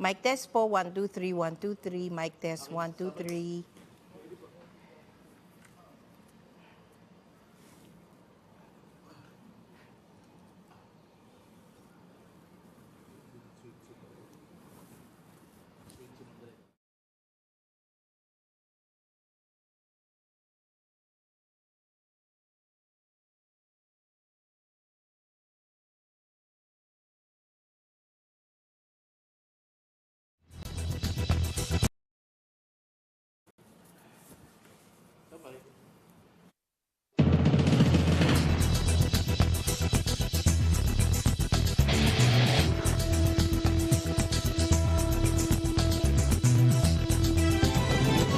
Mic test po, 1, 2, 3, 1, 2, 3. Mic test, 1, 2, 3.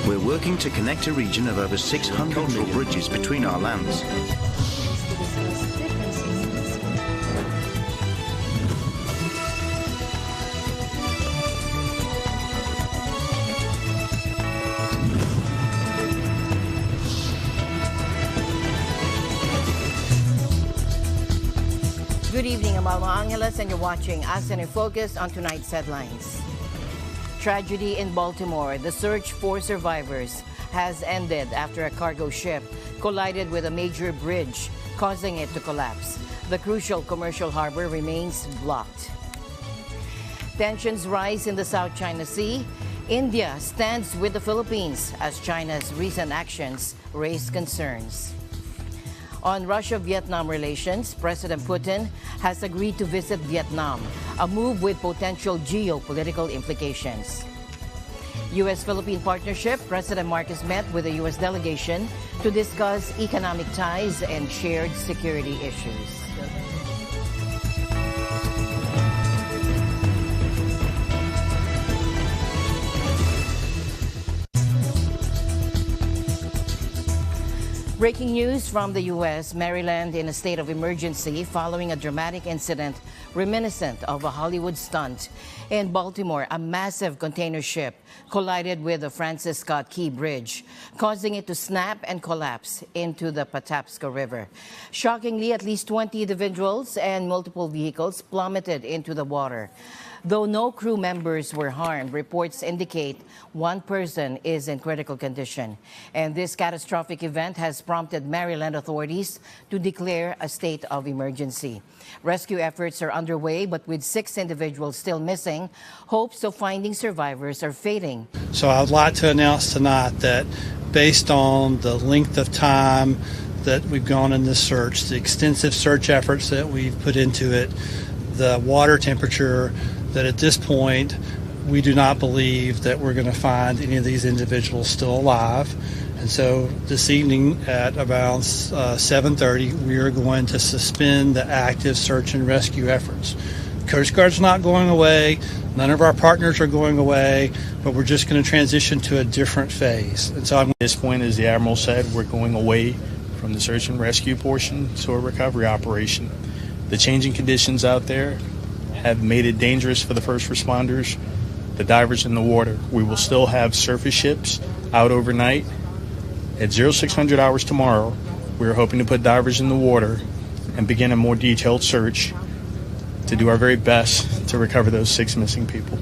We're working to connect a region of over 600 cultural bridges between our lands. Good evening, I'm Alma Angeles, and you're watching ASEAN in Focus on tonight's headlines. Tragedy in Baltimore. The search for survivors has ended after a cargo ship collided with a major bridge, causing it to collapse. The crucial commercial harbor remains blocked. Tensions rise in the South China Sea. India stands with the Philippines as China's recent actions raise concerns. On Russia-Vietnam relations, President Putin has agreed to visit Vietnam, a move with potential geopolitical implications. U.S.-Philippine partnership, President Marcos met with the U.S. delegation to discuss economic ties and shared security issues. Breaking news from the U.S., Maryland in a state of emergency following a dramatic incident reminiscent of a Hollywood stunt. In Baltimore, a massive container ship collided with the Francis Scott Key Bridge, causing it to snap and collapse into the Patapsco River. Shockingly, at least 20 individuals and multiple vehicles plummeted into the water. Though no crew members were harmed, reports indicate one person is in critical condition. And this catastrophic event has prompted Maryland authorities to declare a state of emergency. Rescue efforts are underway, but with 6 individuals still missing, hopes of finding survivors are fading. So I would like to announce tonight that based on the length of time that we've gone in this search, the extensive search efforts that we've put into it, the water temperature, that at this point we do not believe that we're going to find any of these individuals still alive. And so this evening at around 7:30, we are going to suspend the active search and rescue efforts. Coast Guard's not going away. None of our partners are going away, but we're just going to transition to a different phase. And so at this point, as the Admiral said, we're going away from the search and rescue portion to a recovery operation. The changing conditions out there have made it dangerous for the first responders, the divers in the water. We will still have surface ships out overnight. At 0600 hours tomorrow, we are hoping to put divers in the water and begin a more detailed search to do our very best to recover those 6 missing people.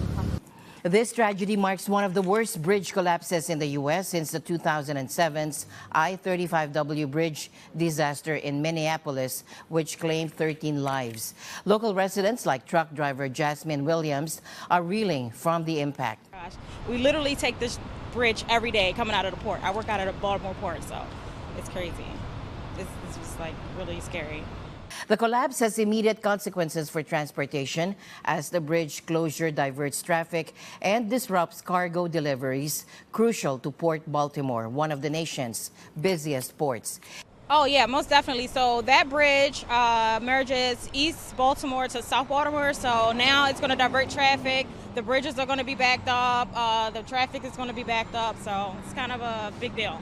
This tragedy marks one of the worst bridge collapses in the U.S. since the 2007's I-35W bridge disaster in Minneapolis, which claimed 13 lives. Local residents like truck driver Jasmine Williams are reeling from the impact. Gosh, we literally take this bridge every day coming out of the port. I work out at a Baltimore port, so it's crazy. It's just like really scary. The collapse has immediate consequences for transportation as the bridge closure diverts traffic and disrupts cargo deliveries, crucial to Port Baltimore, one of the nation's busiest ports. Oh yeah, most definitely. So that bridge merges East Baltimore to South Baltimore, so now it's going to divert traffic. The bridges are going to be backed up, the traffic is going to be backed up, so it's kind of a big deal.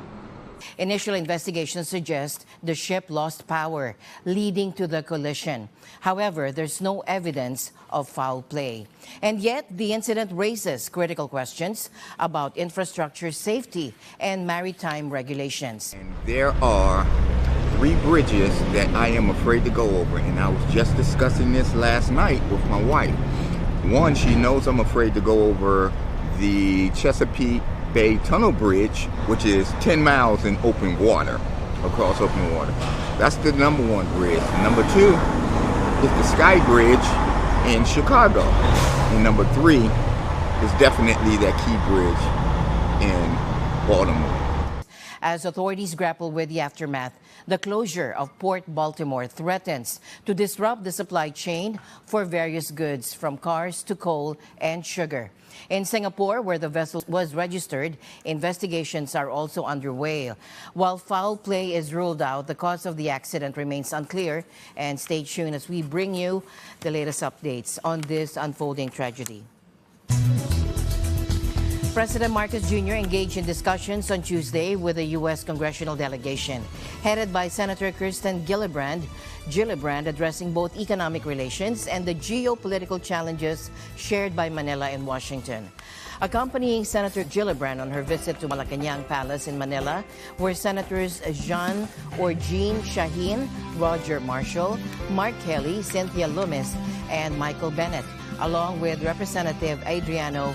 Initial investigations suggest the ship lost power, leading to the collision. However, there's no evidence of foul play. And yet, the incident raises critical questions about infrastructure safety and maritime regulations. And there are 3 bridges that I am afraid to go over, and I was just discussing this last night with my wife. One, she knows I'm afraid to go over the Chesapeake Bay Tunnel Bridge, which is 10 miles in open water, across open water. That's the number one bridge. Number two is the Sky Bridge in Chicago. And number three is definitely that key bridge in Baltimore. As authorities grapple with the aftermath, the closure of Port Baltimore threatens to disrupt the supply chain for various goods from cars to coal and sugar. In Singapore, where the vessel was registered, investigations are also underway. While foul play is ruled out, the cause of the accident remains unclear. And stay tuned as we bring you the latest updates on this unfolding tragedy. President Marcos Jr. engaged in discussions on Tuesday with the U.S. Congressional Delegation, headed by Senator Kirsten Gillibrand, addressing both economic relations and the geopolitical challenges shared by Manila and Washington. Accompanying Senator Gillibrand on her visit to Malacanang Palace in Manila were Senators Jean Shaheen, Roger Marshall, Mark Kelly, Cynthia Lummis, and Michael Bennett, along with Representative Adriano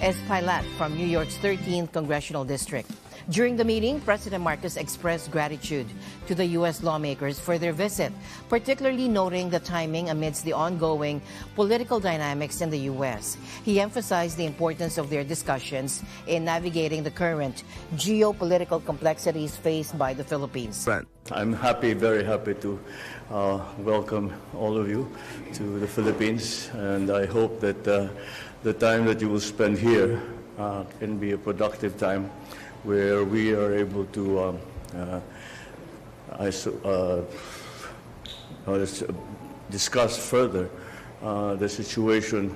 Espaillat from New York's 13th Congressional District. During the meeting, President Marcos expressed gratitude to the U.S. lawmakers for their visit, particularly noting the timing amidst the ongoing political dynamics in the U.S. He emphasized the importance of their discussions in navigating the current geopolitical complexities faced by the Philippines. I'm very happy to welcome all of you to the Philippines, and I hope that the time that you will spend here can be a productive time where we are able to discuss further the situation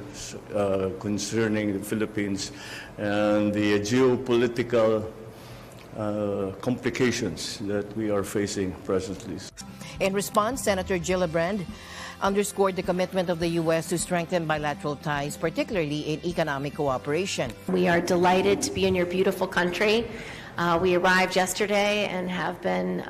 concerning the Philippines and the geopolitical complications that we are facing presently. In response, Senator Gillibrand underscored the commitment of the U.S. to strengthen bilateral ties, particularly in economic cooperation. We are delighted to be in your beautiful country. We arrived yesterday and have been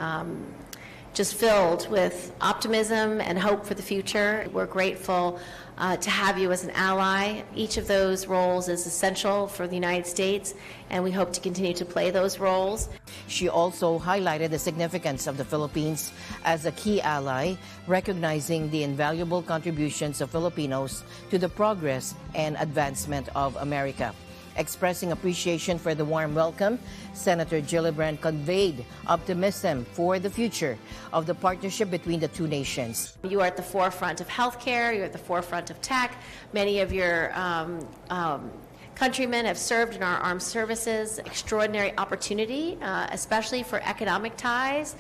just filled with optimism and hope for the future. We're grateful to have you as an ally. Each of those roles is essential for the United States, and we hope to continue to play those roles. She also highlighted the significance of the Philippines as a key ally, recognizing the invaluable contributions of Filipinos to the progress and advancement of America. Expressing appreciation for the warm welcome, Senator Gillibrand conveyed optimism for the future of the partnership between the two nations. You are at the forefront of healthcare, you're at the forefront of tech. Many of your countrymen have served in our armed services. Extraordinary opportunity, especially for economic ties,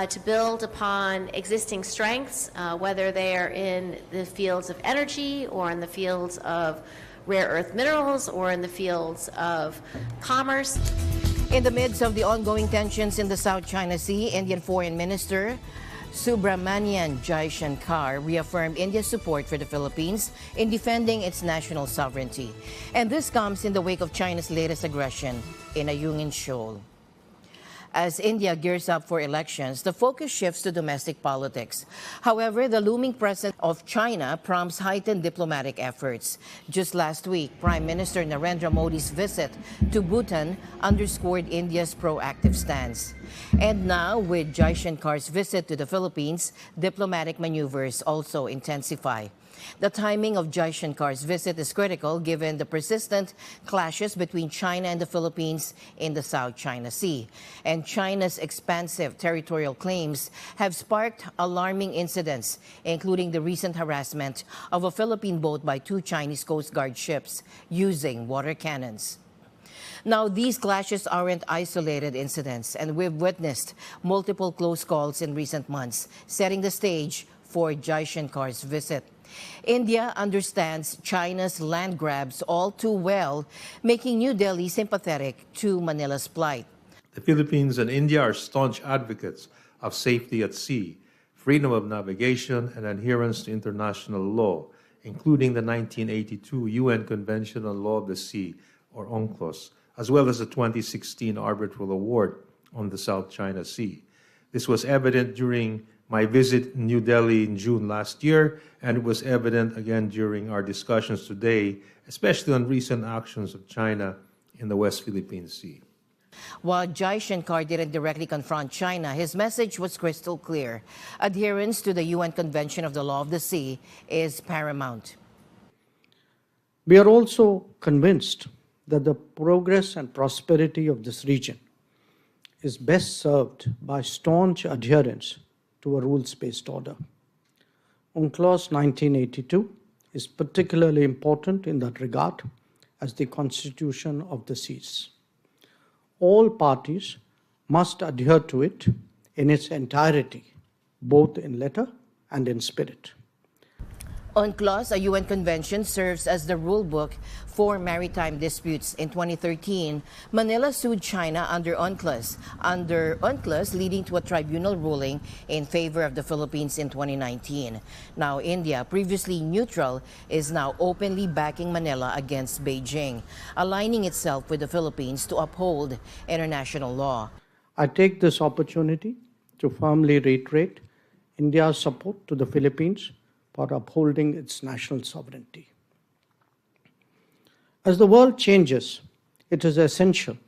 to build upon existing strengths, whether they are in the fields of energy or in the fields of rare earth minerals or in the fields of commerce. In the midst of the ongoing tensions in the South China Sea, Indian Foreign Minister Subramanian Jaishankar reaffirmed India's support for the Philippines in defending its national sovereignty. And this comes in the wake of China's latest aggression in Ayungin Shoal. As India gears up for elections, the focus shifts to domestic politics. However, the looming presence of China prompts heightened diplomatic efforts. Just last week, Prime Minister Narendra Modi's visit to Bhutan underscored India's proactive stance. And now, with Jaishankar's visit to the Philippines, diplomatic maneuvers also intensify. The timing of Jaishankar's visit is critical given the persistent clashes between China and the Philippines in the South China Sea. And China's expansive territorial claims have sparked alarming incidents, including the recent harassment of a Philippine boat by two Chinese Coast Guard ships using water cannons. Now, these clashes aren't isolated incidents, and we've witnessed multiple close calls in recent months, setting the stage for Jaishankar's visit. India understands China's land grabs all too well, making New Delhi sympathetic to Manila's plight. The Philippines and India are staunch advocates of safety at sea, freedom of navigation, and adherence to international law, including the 1982 UN Convention on Law of the Sea, or UNCLOS, as well as the 2016 Arbitral Award on the South China Sea. This was evident during my visit in New Delhi in June last year, and it was evident again during our discussions today, especially on recent actions of China in the West Philippine Sea. While Jaishankar didn't directly confront China, his message was crystal clear. Adherence to the UN Convention of the Law of the Sea is paramount. We are also convinced that the progress and prosperity of this region is best served by staunch adherence to a rules-based order. UNCLOS 1982 is particularly important in that regard as the constitution of the seas. All parties must adhere to it in its entirety, both in letter and in spirit. UNCLOS, a UN convention, serves as the rulebook for maritime disputes. In 2013, Manila sued China under UNCLOS, leading to a tribunal ruling in favor of the Philippines in 2019. Now, India, previously neutral, is now openly backing Manila against Beijing, aligning itself with the Philippines to uphold international law. I take this opportunity to firmly reiterate India's support to the Philippines for upholding its national sovereignty. As the world changes, it is essential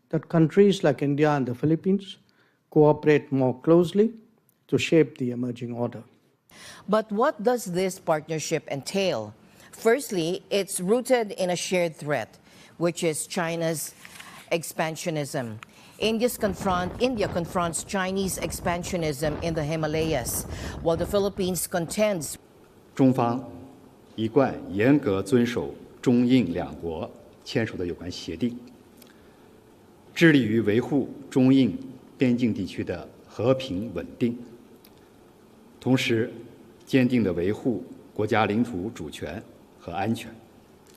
that countries like India and the Philippines cooperate more closely to shape the emerging order. But what does this partnership entail? Firstly, it's rooted in a shared threat, which is China's expansionism. India confronts Chinese expansionism in the Himalayas, while the Philippines contends. 中方一贯严格遵守中印两国签署的有关协定，致力于维护中印边境地区的和平稳定，同时坚定地维护国家领土主权和安全。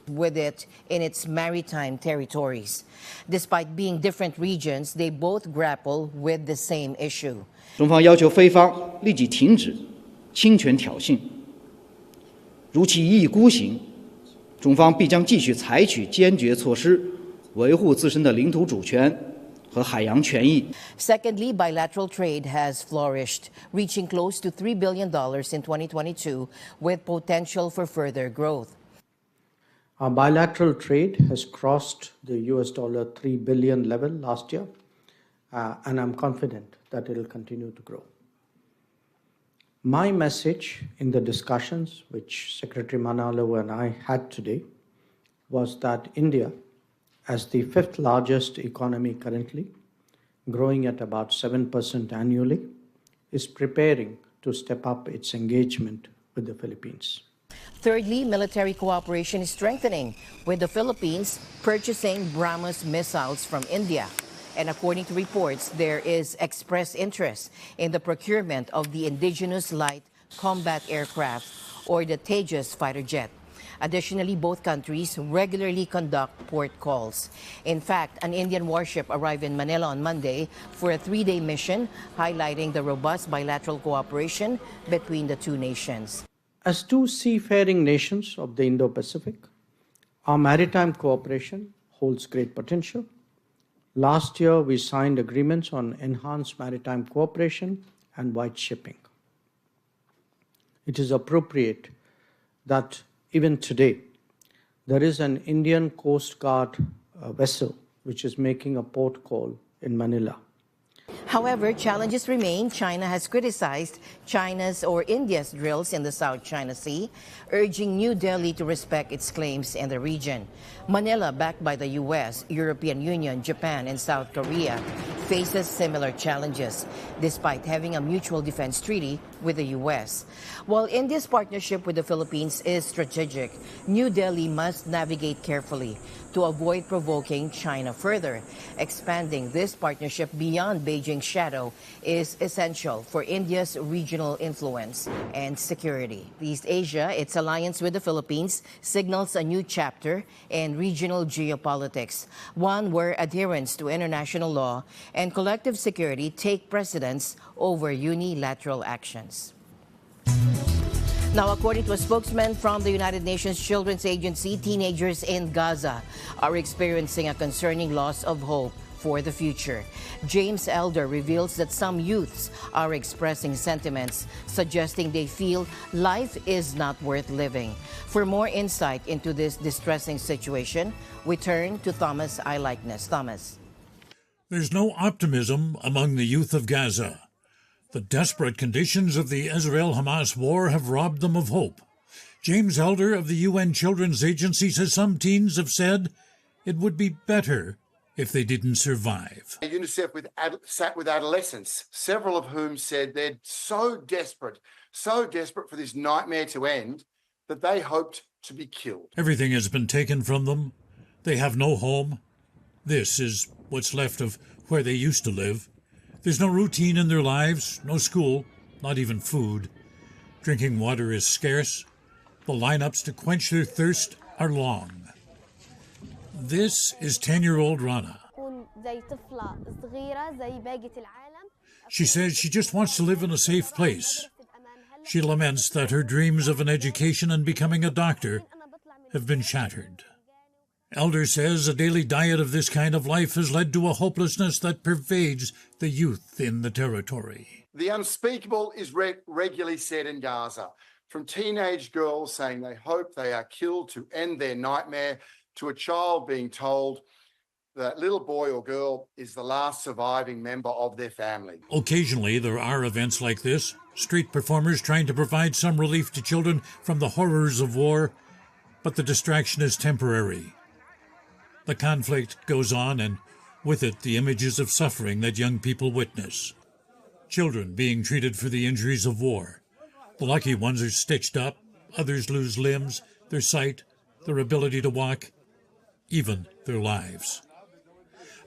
with it in its maritime territories. Despite being different regions, they both grapple with the same issue. 中方要求菲方立即停止侵权挑衅，如其一意孤行，中方必将继续采取坚决措施，维护自身的领土主权和海洋权益。 Secondly, bilateral trade has flourished, reaching close to $3 billion in 2022, with potential for further growth. Our bilateral trade has crossed the $3 billion level last year, and I'm confident that it will continue to grow. My message in the discussions which Secretary Manalo and I had today was that India, as the fifth largest economy currently, growing at about 7% annually, is preparing to step up its engagement with the Philippines. Thirdly, military cooperation is strengthening, with the Philippines purchasing BrahMos missiles from India. And according to reports, there is express interest in the procurement of the indigenous light combat aircraft, or the Tejas fighter jet. Additionally, both countries regularly conduct port calls. In fact, an Indian warship arrived in Manila on Monday for a 3-day mission, highlighting the robust bilateral cooperation between the two nations. As two seafaring nations of the Indo-Pacific, our maritime cooperation holds great potential. Last year, we signed agreements on enhanced maritime cooperation and white shipping. It is appropriate that even today, there is an Indian Coast Guard vessel which is making a port call in Manila. However, challenges remain. China has criticized India's drills in the South China Sea, urging New Delhi to respect its claims in the region. Manila, backed by the U.S., European Union, Japan, and South Korea, faces similar challenges, despite having a mutual defense treaty with the U.S. While India's partnership with the Philippines is strategic, New Delhi must navigate carefully to avoid provoking China further. Expanding this partnership beyond Beijing's shadow is essential for India's regional influence and security. East Asia, its alliance with the Philippines, signals a new chapter in regional geopolitics, one where adherence to international law and collective security take precedence over unilateral actions. Now, according to a spokesman from the United Nations Children's Agency, teenagers in Gaza are experiencing a concerning loss of hope for the future. James Elder reveals that some youths are expressing sentiments suggesting they feel life is not worth living. For more insight into this distressing situation, we turn to Thomas Eyelikeness. Thomas. There's no optimism among the youth of Gaza. The desperate conditions of the Israel-Hamas war have robbed them of hope. James Elder of the UN Children's Agency says some teens have said it would be better if they didn't survive. UNICEF sat with adolescents, several of whom said they're so desperate for this nightmare to end, that they hoped to be killed. Everything has been taken from them. They have no home. This is what's left of where they used to live. There's no routine in their lives, no school, not even food. Drinking water is scarce. The lineups to quench their thirst are long. This is 10-year-old Rana. She says she just wants to live in a safe place. She laments that her dreams of an education and becoming a doctor have been shattered. Elder says a daily diet of this kind of life has led to a hopelessness that pervades the youth in the territory. The unspeakable is regularly said in Gaza, from teenage girls saying they hope they are killed to end their nightmare, to a child being told that little boy or girl is the last surviving member of their family. Occasionally there are events like this, street performers trying to provide some relief to children from the horrors of war, but the distraction is temporary. The conflict goes on, and with it the images of suffering that young people witness. Children being treated for the injuries of war. The lucky ones are stitched up, others lose limbs, their sight, their ability to walk, even their lives.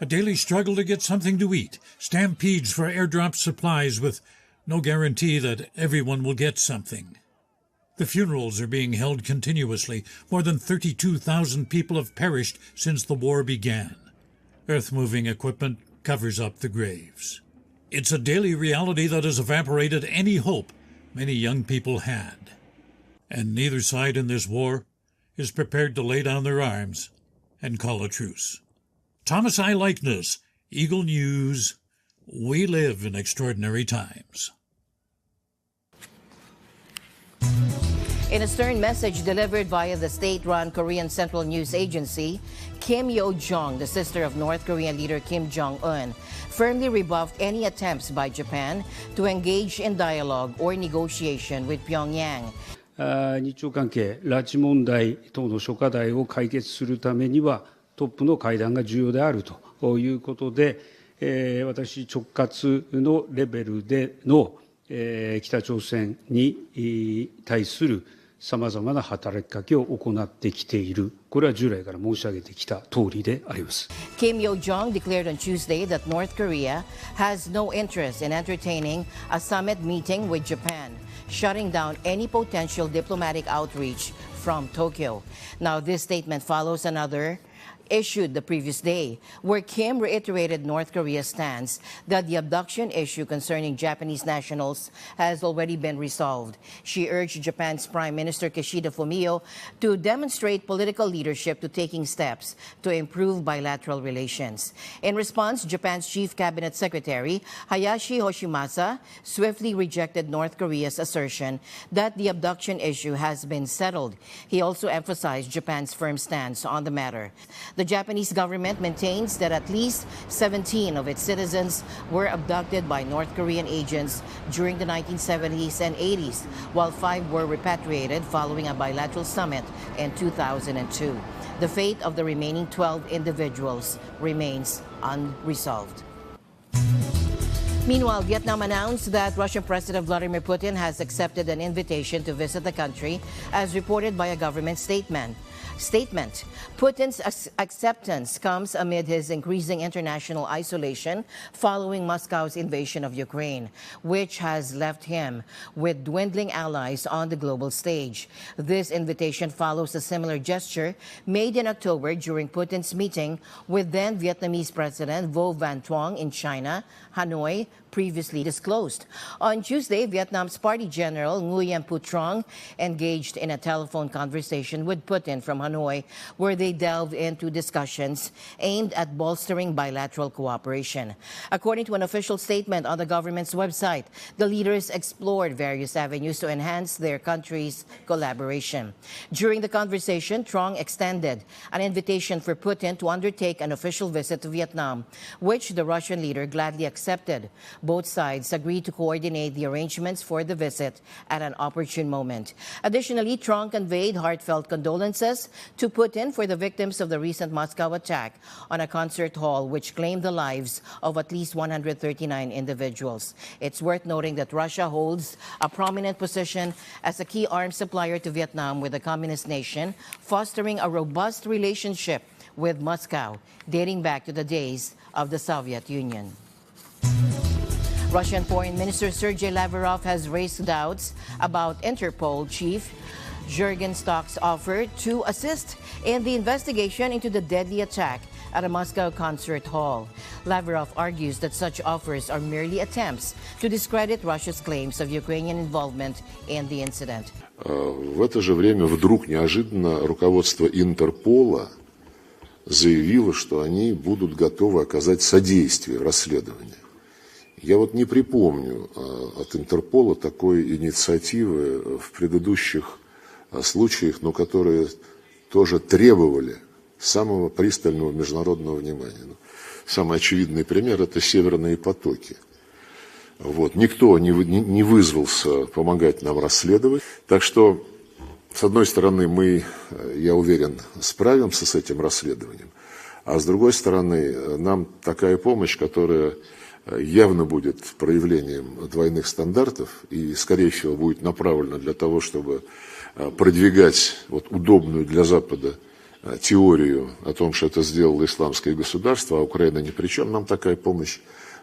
A daily struggle to get something to eat, stampedes for airdrop supplies with no guarantee that everyone will get something. The funerals are being held continuously. More than 32,000 people have perished since the war began. Earth-moving equipment covers up the graves. It's a daily reality that has evaporated any hope many young people had. And neither side in this war is prepared to lay down their arms and call a truce. Thomas Eyelikeness, Eagle News. We live in extraordinary times. In a stern message delivered via the state-run Korean Central News Agency, Kim Yo-jong, the sister of North Korean leader Kim Jong-un, firmly rebuffed any attempts by Japan to engage in dialogue or negotiation with Pyongyang. 日朝関係、拉致問題等の諸課題を解決するためには、トップの会談が重要であるということで、私、直轄のレベルでの、北朝鮮に対するさまざまな働きかけを行ってきている。これは従来から申し上げてきた通りであります。Kim Yo-jong declared on Tuesday that North Korea has no interest in entertaining a summit meeting with Japan, shutting down any potential diplomatic outreach from Tokyo. Now, this statement follows another issued the previous day, where Kim reiterated North Korea's stance that the abduction issue concerning Japanese nationals has already been resolved. She urged Japan's Prime Minister Kishida Fumio to demonstrate political leadership to taking steps to improve bilateral relations. In response, Japan's Chief Cabinet Secretary Hayashi Hoshimasa swiftly rejected North Korea's assertion that the abduction issue has been settled. He also emphasized Japan's firm stance on the matter. The Japanese government maintains that at least 17 of its citizens were abducted by North Korean agents during the 1970s and 80s, while 5 were repatriated following a bilateral summit in 2002. The fate of the remaining 12 individuals remains unresolved. Meanwhile, Vietnam announced that Russian President Vladimir Putin has accepted an invitation to visit the country, as reported by a government statement. Putin's acceptance comes amid his increasing international isolation following Moscow's invasion of Ukraine, which has left him with dwindling allies on the global stage. This invitation follows a similar gesture made in October during Putin's meeting with then Vietnamese President Vo Van Thuong in China, Hanoi, previously disclosed. On Tuesday, Vietnam's Party General Nguyen Phu Trong engaged in a telephone conversation with Putin from Hanoi, where they delved into discussions aimed at bolstering bilateral cooperation. According to an official statement on the government's website, the leaders explored various avenues to enhance their countries' collaboration. During the conversation, Trong extended an invitation for Putin to undertake an official visit to Vietnam, which the Russian leader gladly accepted. Both sides agreed to coordinate the arrangements for the visit at an opportune moment. Additionally, Trong conveyed heartfelt condolences to Putin for the victims of the recent Moscow attack on a concert hall, which claimed the lives of at least 139 individuals. It's worth noting that Russia holds a prominent position as a key arms supplier to Vietnam, with the communist nation fostering a robust relationship with Moscow dating back to the days of the Soviet Union. Russian Foreign Minister Sergei Lavrov has raised doubts about Interpol chief Jurgen Stock's offer to assist in the investigation into the deadly attack at a Moscow concert hall. Lavrov argues that such offers are merely attempts to discredit Russia's claims of Ukrainian involvement in the incident. В это же время вдруг неожиданно руководство Интерпола заявило, что они будут готовы оказать содействие в расследовании. Я вот не припомню от Интерпола такой инициативы в предыдущих случаях, но которые тоже требовали самого пристального международного внимания. Самый очевидный пример – это «Северные потоки». Вот. Никто не вызвался помогать нам расследовать. Так что, с одной стороны, мы, я уверен, справимся с этим расследованием, а с другой стороны, нам такая помощь, которая явно будет проявлением двойных стандартов и, скорее всего, будет направлена для того, чтобы продвигать вот удобную для Запада теорию о том, что это сделало исламское государство, а Украина ни при чем, нам такая помощь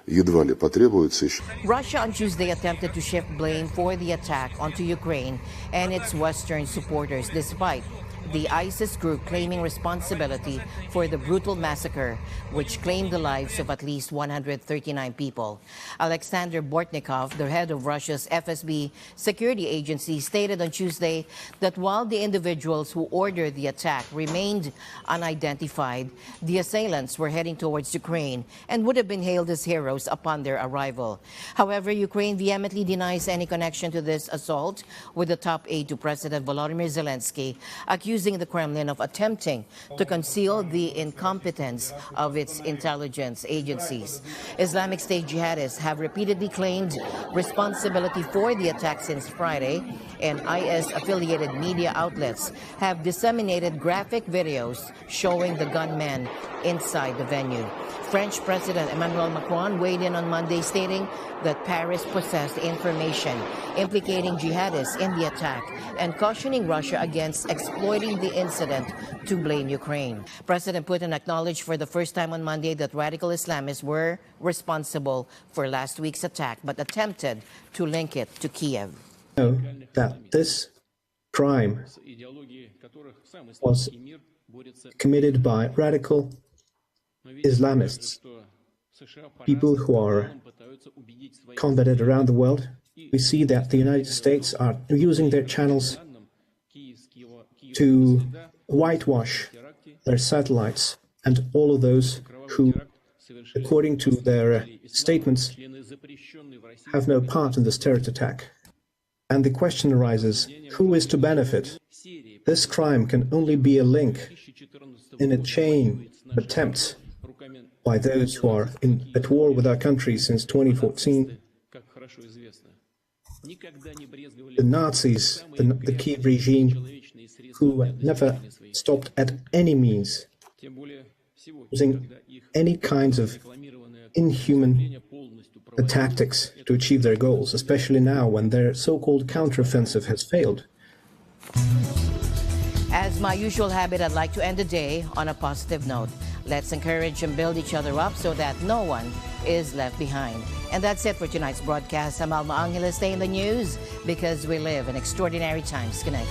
едва ли потребуется еще. Russia on Tuesday attempted to shift blame for the attack onto Ukraine and its Western supporters, despite the ISIS group claiming responsibility for the brutal massacre, which claimed the lives of at least 139 people. Alexander Bortnikov, the head of Russia's FSB security agency, stated on Tuesday that while the individuals who ordered the attack remained unidentified, the assailants were heading towards Ukraine and would have been hailed as heroes upon their arrival. However, Ukraine vehemently denies any connection to this assault, with the top aide to President Volodymyr Zelensky accusing the Kremlin of attempting to conceal the incompetence of its intelligence agencies. Islamic State jihadists have repeatedly claimed responsibility for the attack since Friday, and IS-affiliated media outlets have disseminated graphic videos showing the gunmen inside the venue. French President Emmanuel Macron weighed in on Monday, stating that Paris possessed information implicating jihadists in the attack and cautioning Russia against exploiting the incident to blame Ukraine. President Putin acknowledged for the first time on Monday that radical Islamists were responsible for last week's attack, but attempted to link it to Kiev. That this crime was committed by radical Islamists, people who are combated around the world. We see that the United States are using their channels to whitewash their satellites and all of those who, according to their statements, have no part in this terror attack. And the question arises, who is to benefit? This crime can only be a link in a chain of attempts by those who are at war with our country since 2014. The Nazis, the Kiev regime, who never stopped at any means using any kinds of inhuman tactics to achieve their goals, especially now when their so-called counteroffensive has failed. As my usual habit, I'd like to end the day on a positive note. Let's encourage and build each other up so that no one is left behind. And that's it for tonight's broadcast. I'm Alma Angeles. Stay in the news because we live in extraordinary times. Good night.